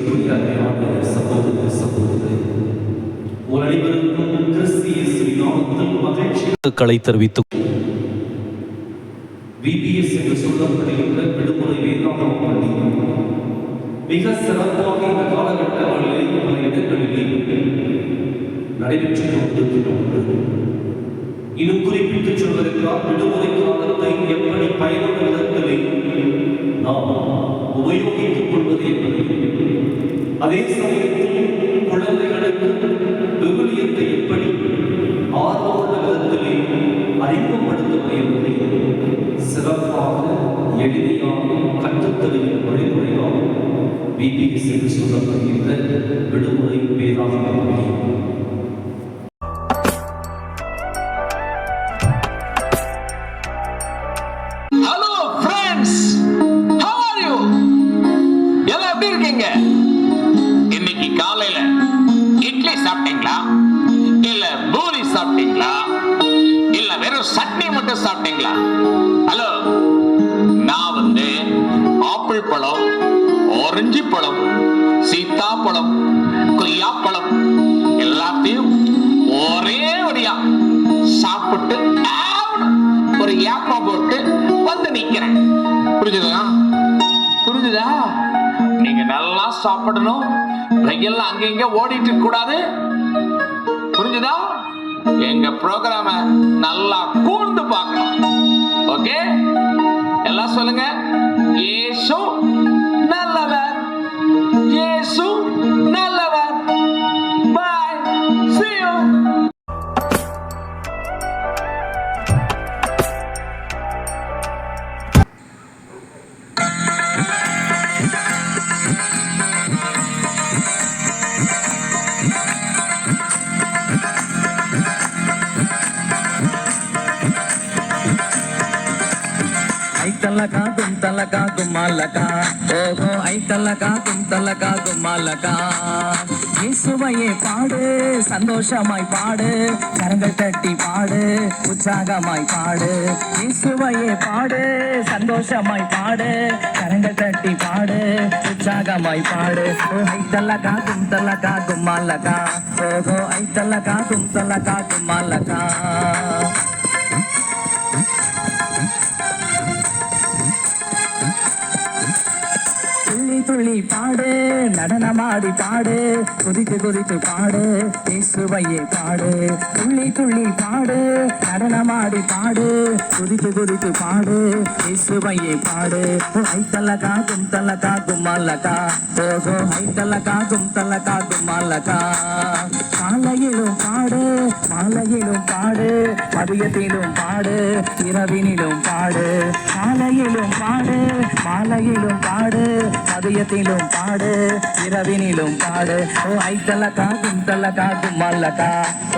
இயேசுவுக்குரிய அருமையான சகோதர சகோதரி, உங்கள் அனைவருக்கும் கிறிஸ்து இயேசுவின் நாமத்தில் மகிழ்ச்சிகளை தெரிவித்துக் VBS என்று சொல்லப்படுகின்ற விடுமுறை வேதாகம பள்ளி மிக சிறப்பாக இந்த காலகட்டங்களிலே பல இடங்களிலே நடைபெற்றுக் கொண்டிருக்கிறது. இன்னும் குறிப்பிட்டு சொல்வதற்காக விடுமுறை காலத்தை எப்படி பயனுள்ள விதத்திலே நாம் உபயோகித்துக் கொள்வது என்பதை, அதே சமயத்தில் குழந்தைகளுக்கு விவிலியத்தை எப்படி ஆர்வமுள்ள விதத்திலே அறிமுகப்படுத்துவது என்பதை சிறப்பாக எளிமையாக கற்றுத்தருகிற வழிமுறையாக VBS என்று சொல்லப்படுகின்ற விடுமுறை வேதாகம பள்ளி. இன்னைக்கு காலையில இட்லி சாப்பிட்டீங்களா, இல்ல பூரி சாப்பிட்டீங்களா, இல்ல வெறும் சட்னி மட்டும் சாப்பிட்டீங்களா? ஹலோ, நான் ஆப்பிள் பழம், ஆரஞ்சு பழம், சீத்தாப்பழம், கொய்யாப்பழம் எல்லாத்தையும் ஒரே ஒடியா சாப்பிட்டு ஒரு ஏப்பம் போட்டு வந்து நிக்கிறேன். புரிஞ்சுதா? புரிஞ்சுதா? நீங்க நல்லா சாப்பிடணும், ரயில் அங்க ஓடிட்டு கூடாது. புரிஞ்சுதா? எங்க ப்ரோக்ராம நல்லா கூர்ந்து பார்க்கணும். ஓகே, எல்லாம் சொல்லுங்க. இயேசு நல்லவர், இயேசு நல்லவர். Bye, see you. ஐத்தலகா குந்தலகா குமாலகா, ஓஹோ ஐத்தலகா குந்தலகா குமாலகா. இயேசுவையே பாடு, சந்தோஷமாய் பாடு, கரங்கள் தட்டி பாடு, உற்சாகமாய் பாடு. இயேசுவையே பாடு, சந்தோஷமாய் பாடு, கரங்கள் தட்டி பாடு, உற்சாகமாய் பாடு. ஓ ஐத்தலகா குந்தலகா குமாலகா, ஓஹோ ஐத்தலகா குந்தலகா குமாலகா. துள்ளி பாடு, நடனமாடி பாடு, குதித்து குதித்து பாடு, இயேசுவையே பாடு. துள்ளி துள்ளி பாடு, நடனமாடி பாடு, குதித்து குதித்து பாடு, இயேசுவையே பாடு. ஐத்தலகா குந்தலகா குமாலகா, ஓஹோ ஐத்தலகா குந்தலகா குமாலகா. காலையிலும் பாடு, மாலையிலும் பாடு, மதியத்திலும் பாடு, இரவினிலும் பாடு. காலையிலும் பாடு, மாலையிலும் பாடு, மதியத்திலும் பாடு, இரவினிலும் பாடு. ஓ ஐத்தலகா குந்தலகா குமாலகா,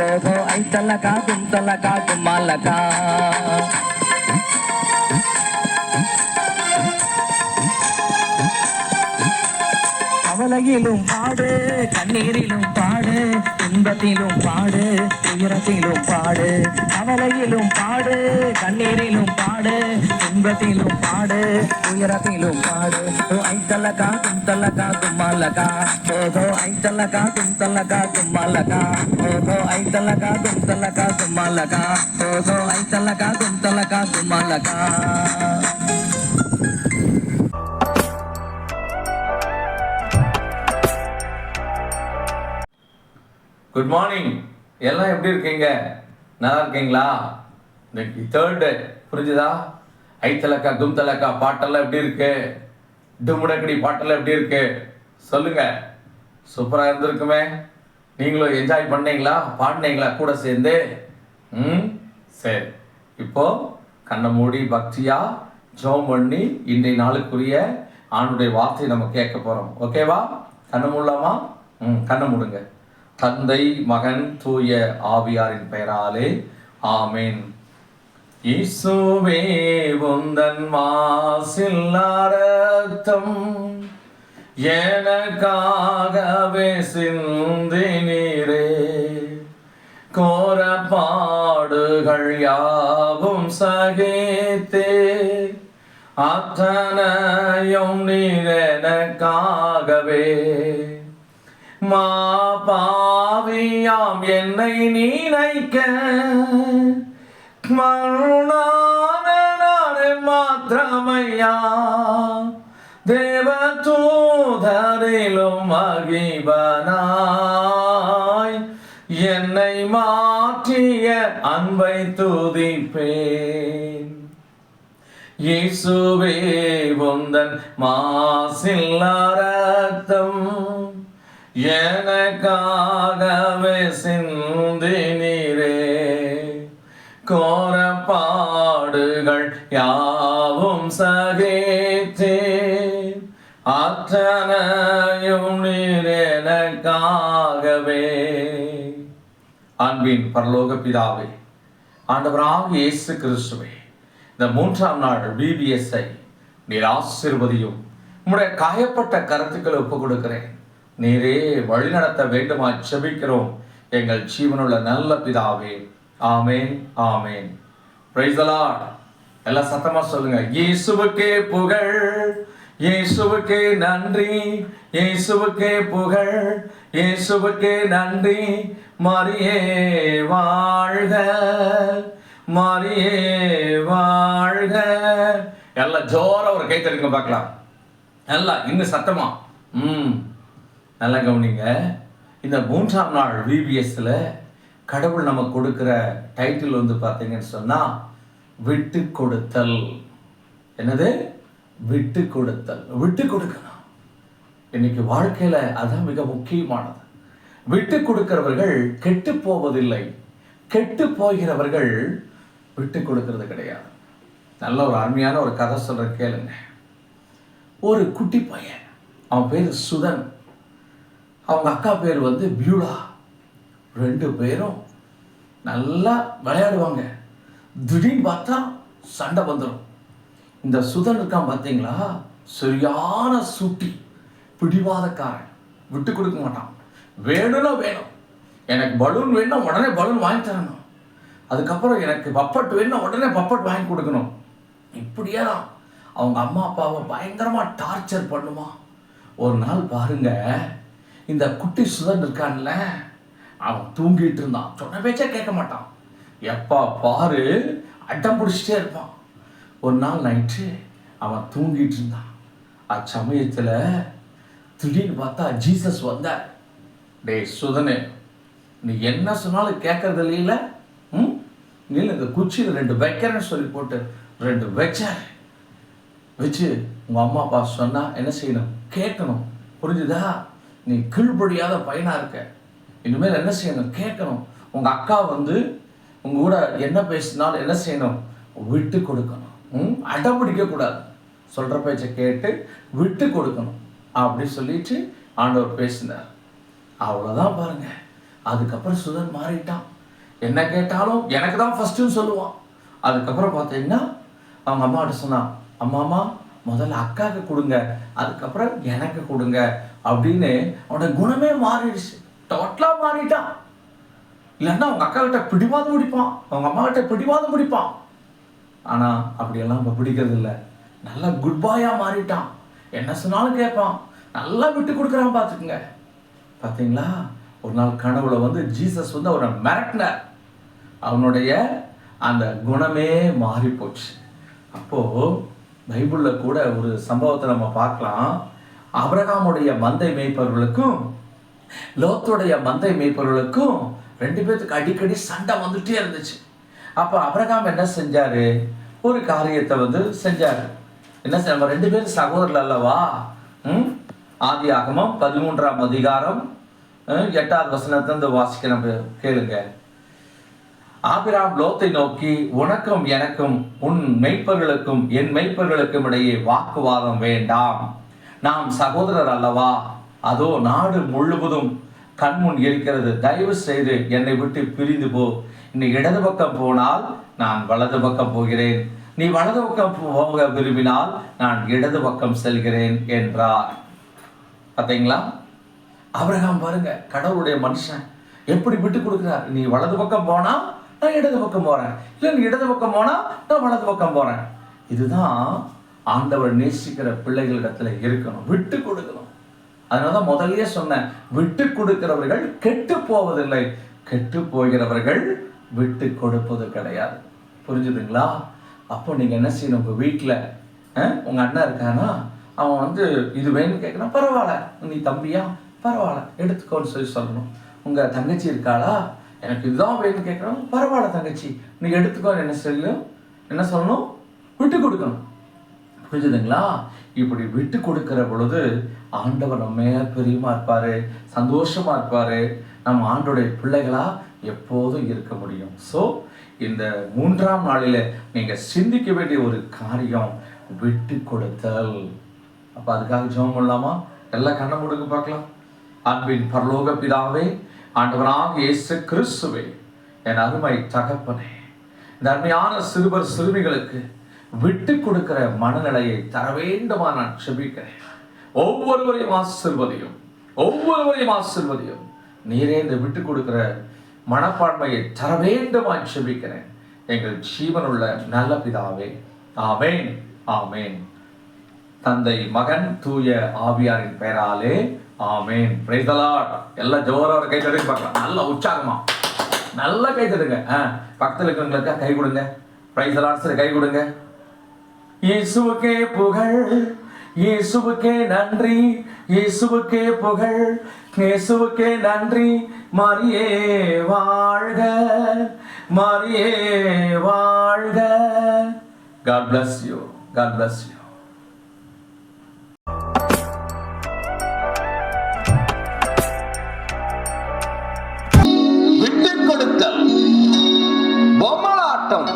ஓஹோ ஐத்தலகா குந்தலகா குமாலகா. கவலையிலும் பாடு, கண்ணீரிலும் பாடு, இன்பத்திலும் பாடு, உயரத்திலும் பாடு. கவலையிலும் பாடு, கண்ணீரிலும் பாடு, இன்பத்திலும் பாடு, உயரத்திலும் பாடு. ஓ ஐத்தலகா குந்தலகா குமாலகா, ஓஹோ ஐத்தலகா குந்தலகா குமாலகா, ஓஹோ ஐத்தலகா குந்தலகா குமாலகா, ஓஹோ ஐத்தலகா குந்தலகா குமாலகா. Good morning. எல்லாம் எப்படி இருக்கீங்க? நல்லா இருக்கீங்களா? இன்னைக்கு தேர்ட் டே. புரிஞ்சுதா? ஐத்தலக்கா கும்தலக்கா பாட்டெல்லாம் எப்படி இருக்கு? டுமுடக்கடி பாட்டெல்லாம் எப்படி இருக்கு? சொல்லுங்க. சூப்பராக இருந்திருக்குமே. நீங்களும் என்ஜாய் பண்ணீங்களா? பாடினீங்களா கூட சேர்ந்து? சரி, இப்போ கண்ணை மூடி பக்தியா ஜெபம் பண்ணி இன்றைய நாளுக்குரிய ஆண்டுடைய வார்த்தையை நம்ம கேட்க போறோம். ஓகேவா? கண்ணை மூடலாமா? கண்ணை மூடுங்க. தந்தை, மகன், தூய ஆவியாரின் பெயராலே ஆமேன். இயேசுவே உந்தன் மாசில்லா இரத்தம் எனக்காகவே சிந்தினீரே, கோர பாடுகள் யாவும் சகித்தே, அத்தனையும் நீர் எனக்காக ஆண்டவே. மா பாவியாம் என்னை நினைக்க மருணான மாத்திரமையா, தேவ தூதரிலும் மகிபனாய் என்னை மாற்றிய அன்பை துதிப்பேன். இயேசுவே உந்தன் மாசில்லா ரத்தம் எனக்காகவே சிந்தினீரே. கோரப்பாடுகள் யாவும் சகித்தே அத்தனையும் நீர் எனக்காகவே. அன்பின் பரலோக பிதாவே, ஆண்டவராகிய இயேசு கிறிஸ்துவே, இந்த 3ஆம் நாள் BBSஐ நீர் ஆசீர்வதியும். உம்முடைய காயப்பட்ட கருத்துக்களை ஒப்புக் கொடுக்கிறேன். நீரே வழி நடத்த வேண்டுமா ஜெபிக்கிறோம் எங்கள் ஜீவனுள்ள நல்ல பிதாவே. ஆமேன், ஆமேன். Praise the Lord. எல்லாம் சத்தமா சொல்லுங்க. இயேசுவுக்கே புகழ், இயேசுவுக்கே நன்றி, இயேசுவுக்கே புகழ், இயேசுவுக்கே நன்றி. மரியே வாழ்க, மரியே வாழ்க. எல்லாம் ஜோரா ஒரு கை தட்டுங்க பார்க்கலாம். எல்லாம் இன்னும் சத்தமா. நல்லா கவனிங்க. இந்த 3ஆம் நாள் VBSல கடவுள் நமக்கு கொடுக்கிற டைட்டில் வந்து பார்த்தீங்கன்னு சொன்னா விட்டு கொடுத்தல். என்னது? விட்டு கொடுத்தல். விட்டு கொடுக்கணும். இன்னைக்கு வாழ்க்கையில அதான் மிக முக்கியமானது. விட்டு கொடுக்கிறவர்கள் கெட்டு போவதில்லை, கெட்டு போகிறவர்கள் விட்டு கொடுக்கிறது கிடையாது. நல்ல ஒரு அருமையான ஒரு கதை சொல்ற கேளுங்க. ஒரு குட்டி பையன், அவன் பேர் சுதன், அவங்க அக்கா பேர் வந்து பியூலா. 2 பேரும் நல்லா விளையாடுவாங்க. திடீர்னு பார்த்தா சண்டை வந்துடும். இந்த சுதன் இருக்கான் பார்த்தீங்களா, சரியான சுட்டி, பிடிவாதக்காரன், விட்டு கொடுக்க மாட்டான். வேணும்னா வேணும், எனக்கு பலூன் வேணும்னா உடனே பலூன் வாங்கி தரணும், அதுக்கப்புறம் எனக்கு பப்பட் வேணும்னா உடனே பப்பட் வாங்கி கொடுக்கணும். இப்படியே தான் அவங்க அம்மா அப்பாவை பயங்கரமாக டார்ச்சர் பண்ணுமா. ஒரு நாள் பாருங்க, இந்த குட்டி சுதன் இருக்கான்ல, அவன் தூங்கிட்டு இருந்தான். சொன்ன பேச்சா கேட்க மாட்டான். எப்பா பாரு அட்டம் பிடிச்சிட்டே இருப்பான். ஒரு நாள் நைட்டு அவன் தூங்கிட்டு இருந்தான். அச்சமயத்தில் திடீர்னு பார்த்தா ஜீசஸ் வந்தார். டேய் சுதனே, நீ என்ன சொன்னாலும் கேட்கறது இல்லையில, நீ இந்த குச்சியில் 2 வைக்கிறேன்னு சொல்லி போட்டு 2 வச்சார். வச்சு உங்கள் அம்மா அப்பா சொன்னால் என்ன செய்யணும்? கேட்கணும். புரிஞ்சுதா? நீ கீழ்படியாத பையனா இருக்க, இனிமேல் என்ன செய்யணும்? கேட்கணும். உங்கள் அக்கா வந்து உங்க கூட என்ன பேசினாலும் என்ன செய்யணும்? விட்டு கொடுக்கணும். அடம் பிடிக்கக்கூடாது, சொல்கிற பேச்சை கேட்டு விட்டு கொடுக்கணும் அப்படி சொல்லிட்டு ஆண்டவர் பேசினார். அவ்வளோதான் பாருங்க. அதுக்கப்புறம் சுதன் மாறிட்டான். என்ன கேட்டாலும் எனக்கு தான் ஃபஸ்ட்டுன்னு சொல்லுவான். அதுக்கப்புறம் பார்த்தீங்கன்னா அவங்க அம்மாட்ட சொன்னான், அம்மாம்மா முதல்ல அக்காவுக்கு கொடுங்க, அதுக்கப்புறம் எனக்கு கொடுங்க அப்படின்னு அவனோட குணமே மாறிடுச்சு. டோட்டலாக மாறிட்டான். இல்லைன்னா அவங்க அக்கா கிட்ட பிடிவாதம் பிடிப்பான், அவங்க அம்மா கிட்ட பிடிவாதம் பிடிப்பான். ஆனால் அப்படியெல்லாம் இப்போ பிடிக்கிறது இல்லை. நல்லா குட் பாயாக மாறிட்டான். என்ன சொன்னாலும் கேட்பான், நல்லா விட்டு கொடுக்குறான். பார்த்துக்குங்க. பார்த்தீங்களா? ஒரு நாள் கனவுல வந்து ஜீசஸ் வந்து அவனை மிரட்டினார். அவனுடைய அந்த குணமே மாறி போச்சு. அப்போது பைபிளில் கூட ஒரு சம்பவத்தை நம்ம பார்க்கலாம். ஆபிரகாமுடைய மந்தை மேய்ப்பவர்களுக்கும் லோத்துடைய மந்தை மேய்ப்பவர்களுக்கும் 2 பேத்துக்கு அடிக்கடி சண்டை வந்துட்டே இருந்துச்சு. அப்போ ஆபிரகாம் என்ன செஞ்சாரு? ஒரு காரியத்தை வந்து செஞ்சாரு. என்ன செய்ய? நம்ம 2 பேரும் சகோதரர்கள் அல்லவா? ஆதியாகமம் 13ஆம் அதிகாரம் 8வது வசனத்தை வாசிக்க கேளுங்க. ஆபிரகாம் லோத்தை நோக்கி, உனக்கும் எனக்கும் உன் மெய்ப்பர்களுக்கும் என் மெய்ப்பர்களுக்கும் இடையே வாக்குவாதம் வேண்டாம், நாம் சகோதரர் அல்லவா? அதோ நாடு முழுவதும் கண்முன் இருக்கிறது, தயவு செய்து என்னை விட்டு பிரிந்து போ. நீ இடது பக்கம் போனால் நான் வலது பக்கம் போகிறேன், நீ வலது பக்கம் போக விரும்பினால் நான் இடது பக்கம் செல்கிறேன் என்றார். பார்த்தீங்களா? ஆபிரகாம் பாருங்க, கடவுளுடைய மனுஷன் எப்படி விட்டு கொடுக்கிறார். நீ வலது பக்கம் போனா நான் இடது பக்கம் போறேன், இல்லை நீ இடது பக்கம் போனா நான் வலது பக்கம் போறேன். இதுதான் ஆண்டவர் நேசிக்கிற பிள்ளைகளிடத்துல இருக்கணும். விட்டு கொடுக்கணும். அதனாலதான் முதல்லயே சொன்னேன், விட்டு கொடுக்கிறவர்கள் கெட்டு போவதில்லை, கெட்டு போகிறவர்கள் விட்டு கொடுப்பது கிடையாது. புரிஞ்சுதுங்களா? அப்போ நீங்க என்ன செய்யணும், உங்க வீட்டுல உங்க அண்ணன் இருக்கானா, அவன் இது வேணும்னு கேட்கணும், பரவாயில்ல, நீ தம்பியா, பரவாயில்ல எடுத்துக்கோன்னு சொல்லணும். உங்க தங்கச்சி இருக்காளா, எனக்கு இதுதான் வேணும்னு கேட்கணும், பரவாயில்ல தங்கச்சி நீ எடுத்துக்கோன்னு என்ன சொல்லணும், விட்டு கொடுக்கணும். புரிஞ்சுதுங்களா? இப்படி விட்டு கொடுக்கிற பொழுது ஆண்டவர் நம்ம மேல பிரியமா இருப்பாரு, சந்தோஷமா இருப்பாரு. நம்ம ஆண்டோடைய பிள்ளைகளா எப்போதும் இருக்க முடியும். ஸோ இந்த 3ஆம் நாளில நீங்க சிந்திக்க வேண்டிய ஒரு காரியம் விட்டு கொடுத்தல். அப்ப அதுக்காக ஜெபம் பண்ணலாமா? எல்லாம் கண்ணை மூடுங்க பார்க்கலாம். அன்பின் பரலோக பிதாவே, ஆண்டவராகிய இயேசு கிறிஸ்துவே, என் அருமை தகப்பனே, இந்த அருமையான சிறுவர் சிறுமிகளுக்கு விட்டு கொடுக்கிற மனநிலையை தர வேண்டுமா நான் செபிக்கிறேன். ஒவ்வொருவரையும் ஆசீர்வதியும். நீரே இந்த விட்டு கொடுக்கிற மனப்பான்மையை தர வேண்டுமா செபிக்கிறேன். எங்கள் ஜீவனுள்ள நல்ல பிதாவே, ஆமேன், ஆமேன். தந்தை, மகன், தூய ஆவியாரின் பெயராலே ஆமேன். Praise the Lord. எல்லாம் ஜோராக கை தட்டி பார்க்கலாம், நல்ல உற்சாகமா நல்லா கை தட்டுங்க. பக்கத்தில் இருக்கிறவங்களுக்கு கை கொடுங்க. Price the Lord. கை கொடுங்க. இயேசுவுக்கே புகழ், இயேசுவுக்கே நன்றி, இயேசுவுக்கே புகழ், இயேசுவுக்கே நன்றி. மரியே வாழ்க, மரியே வாழ்க. God bless you. God bless you. விட்டு கொடுத்தல், பொம்மலாட்டம்.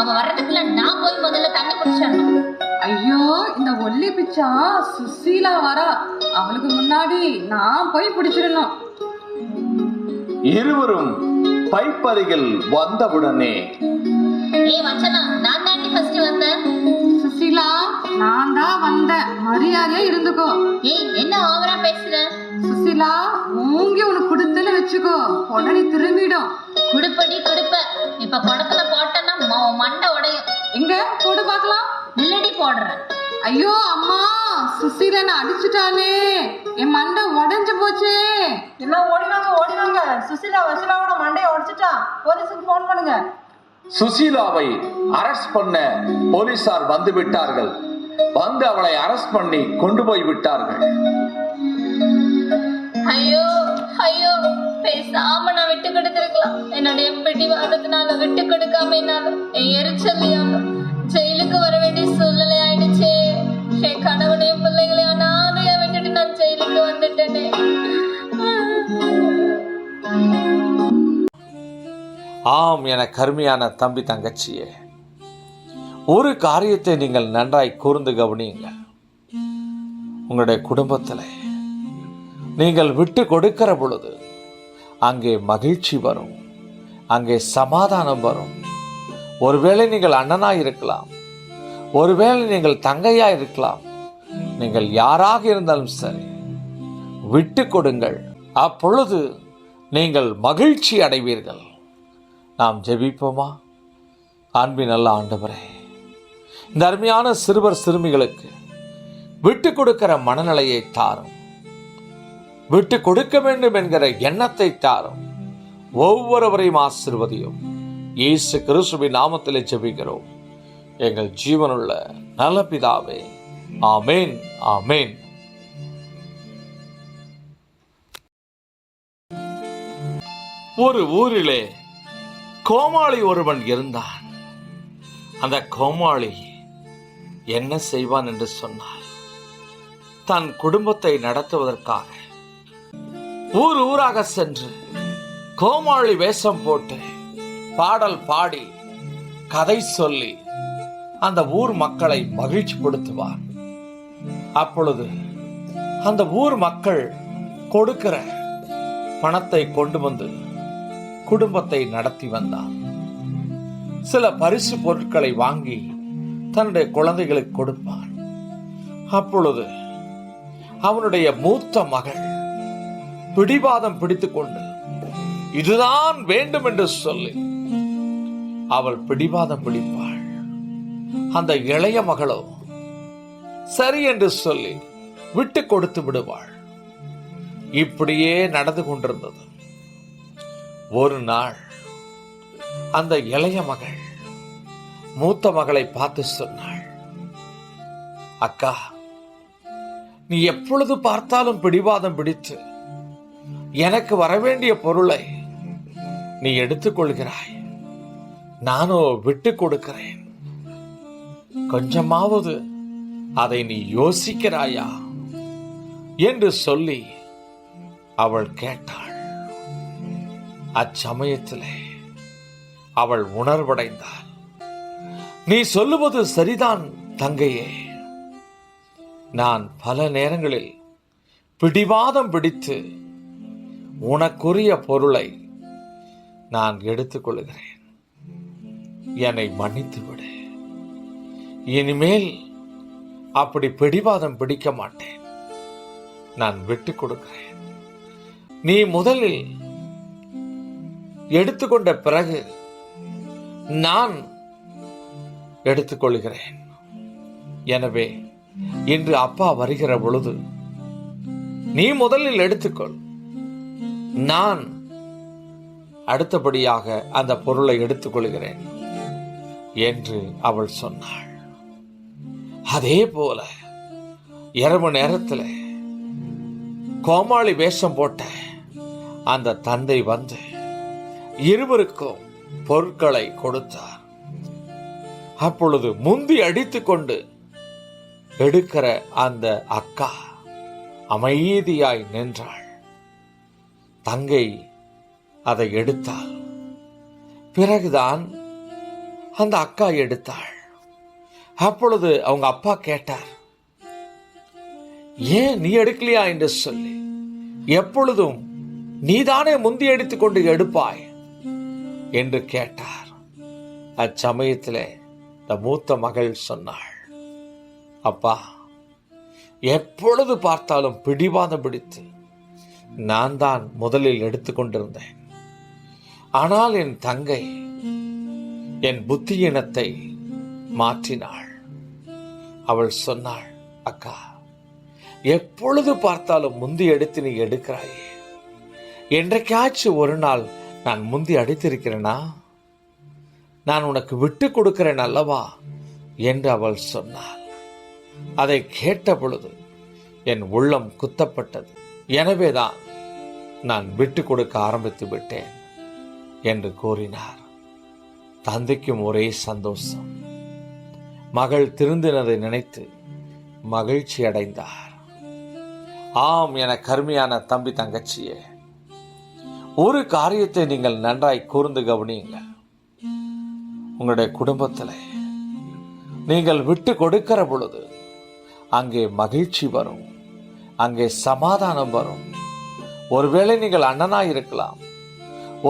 அவன் வர்றதுக்குள்ள நான் போய் முதல்ல தண்ணி குடிச்சிடணும். ஐயோ, இந்த ஒல்லி பிச்சா சுசீலா வரா, அவளுக்கு முன்னாடி நான் போய் பிடிச்சிடணும். இருவரும் பைப்பருகில் வந்தவுடனே, ஏய் வச்சனா, நான் தாண்டி ஃபர்ஸ்ட் வந்தேன். சுசீலா, நான் தான் வந்தேன், மரியாதையா இருந்துக்கோ. ஏய், என்ன ஓவரா பேசுற? சுசீலா, மூங்கி உனக்கு கொடுத்துன்னு வச்சுக்கோ, உடனே திரும்பிடும். குடுப்படி குடுப்ப, இப்ப குடத்துல போட்டேன்னா மண்டை உடையும். எங்க போட்டு பார்க்கலாம். இல்லடி போடுறேன். ஐயோ அம்மா, சுசீலா என்ன அடிச்சுட்டானே, என் மண்டை உடைஞ்சு போச்சு. எல்லாம் ஓடிவாங்க. சுசீலாவோட மண்டையை உடைச்சிட்டா, போலீஸுக்கு போன் பண்ணுங்க. சுசீலாவை அரெஸ்ட் பண்ண போலீசார் வந்து விட்டார்கள். வந்து அவளை அரெஸ்ட் பண்ணி கொண்டு போய் விட்டார்கள். ஐயோ ஐயோ, பேசாம நான் விட்டு கொடுத்திருக்கலாம். என்னுடைய பிடிவாதத்தினால விட்டு கொடுக்காம என்னாலும் என் எரிச்சல்லையாம ஜெயிலுக்கு வர வேண்டிய சூழ்நிலை ஆயிடுச்சே. என் கணவனையும் பிள்ளைகளையும் நானும் விட்டுட்டு நான் ஜெயிலுக்கு வந்துட்டேனே. ஆம், என கருமையான தம்பி தங்கச்சியே, ஒரு காரியத்தை நீங்கள் நன்றாய் கூர்ந்து கவனியுங்கள். உங்களுடைய குடும்பத்தில் நீங்கள் விட்டு கொடுக்கிற பொழுது அங்கே மகிழ்ச்சி வரும், அங்கே சமாதானம் வரும். ஒருவேளை நீங்கள் அண்ணனாய் இருக்கலாம், ஒருவேளை நீங்கள் தங்கையாய் இருக்கலாம், நீங்கள் யாராக இருந்தாலும் சரி, விட்டு கொடுங்கள். அப்பொழுது நீங்கள் மகிழ்ச்சி அடைவீர்கள். நாம் ஜெபிப்போமா? அன்பின் நல்ல ஆண்டவரே, இந்த அருமையான சிறுவர் சிறுமிகளுக்கு விட்டு கொடுக்கிற மனநிலையை தாரும், விட்டு கொடுக்க வேண்டும் என்கிற எண்ணத்தை தாரும். ஒவ்வொருவரையும் ஆசீர்வதியும். இயேசு கிறிஸ்துவின் நாமத்திலே ஜெபிக்கிறோம் எங்கள் ஜீவனுள்ள நல்ல பிதாவே, ஆமேன், ஆமேன். ஒரு ஊரிலே கோமாளி ஒருவன் இருந்தான். அந்த கோமாளி என்ன செய்வான் என்று சொன்னால், தன் குடும்பத்தை நடத்துவதற்காக ஊர் ஊராக சென்று கோமாளி வேஷம் போட்டு பாடல் பாடி கதை சொல்லி அந்த ஊர் மக்களை மகிழ்ச்சிப்படுத்துவார். அப்பொழுது அந்த ஊர் மக்கள் கொடுக்கிற பணத்தை கொண்டு வந்து குடும்பத்தை நடத்தி வந்தான். சில பரிசு பொருட்களை வாங்கி தன்னுடைய குழந்தைகளுக்கு கொடுப்பான். அப்பொழுது அவனுடைய மூத்த மகள் பிடிவாதம் பிடித்துக் கொண்டு இதுதான் வேண்டும் என்று சொல்லி அவள் பிடிவாதம் பிடிப்பாள். அந்த இளைய மகளோ சரி என்று சொல்லி விட்டு கொடுத்து விடுவாள். இப்படியே நடந்து கொண்டிருந்தது. ஒரு நாள் அந்த இளைய மகள் மூத்த மகளை பார்த்து சொன்னாள், அக்கா, நீ எப்பொழுது பார்த்தாலும் பிடிவாதம் பிடித்து எனக்கு வரவேண்டிய பொருளை நீ எடுத்துக்கொள்கிறாய். நானோ விட்டு கொடுக்கிறேன். கொஞ்சமாவது அதை நீ யோசிக்கிறாயா என்று சொல்லி அவள் கேட்டாள். அச்சமயத்திலே அவள் உணர்வடைந்தாள். நீ சொல்லுவது சரிதான் தங்கையே. நான் பல நேரங்களில் பிடிவாதம் பிடித்து உனக்குரிய பொருளை நான் எடுத்துக்கொள்கிறேன். என்னை மன்னித்து விடு. இனிமேல் அப்படி பிடிவாதம் பிடிக்க மாட்டேன். நான் விட்டு கொடுக்கிறேன். நீ முதலில் எடுத்துக்கொண்ட பிறகு நான் எடுத்துக்கொள்கிறேன். எனவே இன்று அப்பா வருகிற பொழுது நீ முதலில் எடுத்துக்கொள், நான் அடுத்தபடியாக அந்த பொருளை எடுத்துக்கொள்கிறேன் என்று அவள் சொன்னாள். அதே போல இரவு நேரத்தில் கோமாளி வேஷம் போட்ட அந்த தந்தை வந்து இருவருக்கும் பொருட்களை கொடுத்தார். அப்பொழுது முந்தி அடித்துக் கொண்டு எடுக்கிற அந்த அக்கா அமைதியாய் நின்றாள். தங்கை அதை எடுத்தாள். பிறகுதான் அந்த அக்கா எடுத்தாள். அப்பொழுது அவங்க அப்பா கேட்டார், ஏன் நீ எடுக்கலையா என்று சொல்லி. எப்பொழுதும் நீதானே முந்தி எடுத்துக் கொண்டு எடுப்பாய் என்று கேட்டார். அச்சமயத்திலே இந்த மூத்த மகள் சொன்னாள், அப்பா, எப்பொழுது பார்த்தாலும் பிடிவாதம் பிடித்து நான் தான் முதலில் எடுத்துக்கொண்டிருந்தேன். ஆனால் என் தங்கை என் புத்தியினத்தை மாற்றினாள். அவள் சொன்னாள், அக்கா, எப்பொழுது பார்த்தாலும் முந்தி எடுத்து நீ எடுக்கிறாயே, என்றைக்காச்சும் ஒரு நாள் நான் முந்தி அடித்திருக்கிறேனா? நான் உனக்கு விட்டு கொடுக்கிறேன் அல்லவா என்று அவள் சொன்னாள். அதை கேட்ட பொழுது என் உள்ளம் குத்தப்பட்டது. எனவேதான் நான் விட்டு கொடுக்க ஆரம்பித்து விட்டேன் என்று கூறினார். தந்தைக்கும் ஒரே சந்தோஷம். மகள் திருந்தினதை நினைத்து மகிழ்ச்சி அடைந்தார். ஆம், என கருமையான தம்பி தங்கச்சியே, ஒரு காரியத்தை நீங்கள் நன்றாய் கூர்ந்து கவனியுங்கள். உங்களுடைய குடும்பத்தில் நீங்கள் விட்டு கொடுக்கிற பொழுது அங்கே மகிழ்ச்சி வரும், அங்கே சமாதானம் வரும். ஒருவேளை நீங்கள் அண்ணனாய் இருக்கலாம்,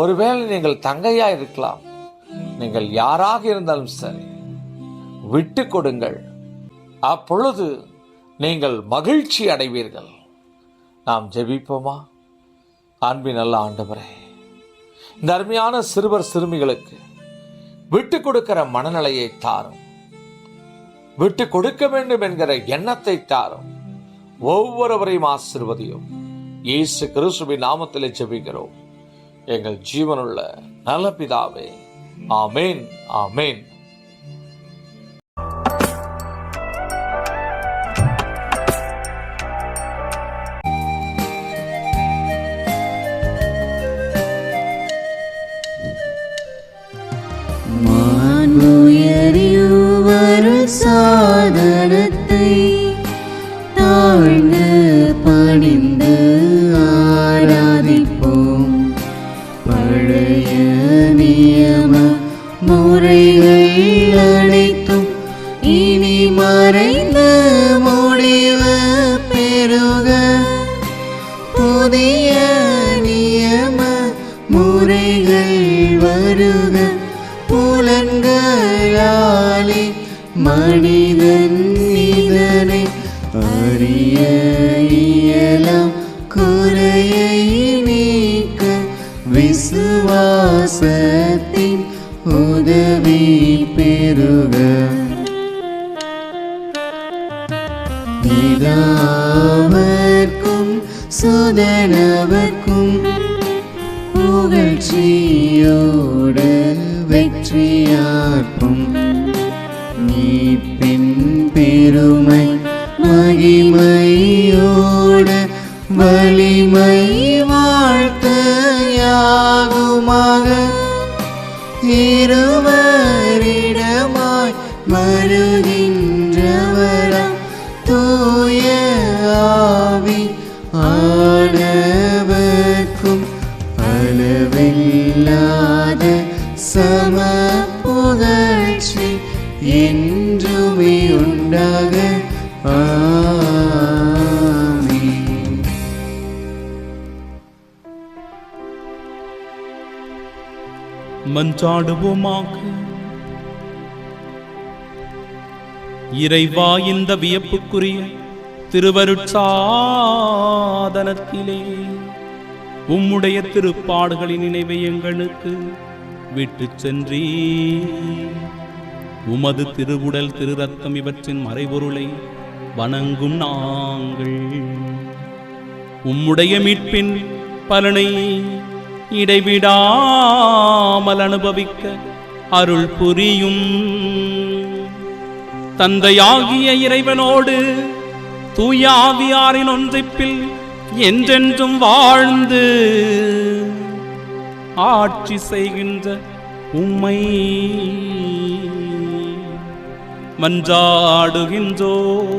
ஒருவேளை நீங்கள் தங்கையாய் இருக்கலாம், நீங்கள் யாராக இருந்தாலும் சரி, விட்டு கொடுங்கள். அப்பொழுது நீங்கள் மகிழ்ச்சி அடைவீர்கள். நாம் ஜெபிப்போமா? அன்பின் நல்ல ஆண்டவரே, இந்த அருமையான சிறுவர் சிறுமிகளுக்கு விட்டு கொடுக்கிற மனநிலையை தாரும், விட்டு கொடுக்க வேண்டும் என்கிற எண்ணத்தை தாரும். ஒவ்வொருவரையும் ஆசீர்வதியும். இயேசு கிறிஸ்துவின் நாமத்திலே ஜெபிக்கிறோம் எங்கள் ஜீவனுள்ள நல்ல பிதாவே. ஆமேன், ஆமேன். சாதனத்தை தாழ்ந்து பணிந்து ஆராதிப்போம். பழைய நியம முறைகள் அனைத்தும் இனி மறைந்து முடிவு பெறுக. புதிய நியம முறைகள் வருக. புலன்களாலே மனிதன் இதனை அறிய இயலாம். குறையை நீக்க விசுவாசத்தின் உதவி பிதாவர்க்கும் சுதனவர்க்கும் புகழ்ச்சியோடு வெற்றியார்ப்பும் மீட்பின் பெருமை மகிமையோடு வலிமை வாழ்த்தையாகுமாக இருவரிடமாய் வருகின்றவரா தூய ஆவி ஆனவர்க்கும் அளவில்லாத சம புகழ்ச்சி என்றுமே உண்டாக ஆமென். மன்றாடுவோமாக. இறைவா, இந்த வியப்புக்குரிய திருவருட்சாதனத்திலே உம்முடைய திருப்பாடுகளின் நினைவை எங்களுக்கு விட்டு சென்றீ. உமது திருவுடல் திரு ரத்தம் இவற்றின் மறைபொருளை வணங்கும் நாங்கள் உம்முடைய மீட்பின் பலனை இடைவிடாமல் அனுபவிக்க அருள் புரியும். தந்தையாகிய இறைவனோடு தூய ஆவியாரின் ஒன்றிப்பில் என்றென்றும் வாழ்ந்து ஆட்சி செய்கின்ற உம்மை மன்றாடுகின்றோம்.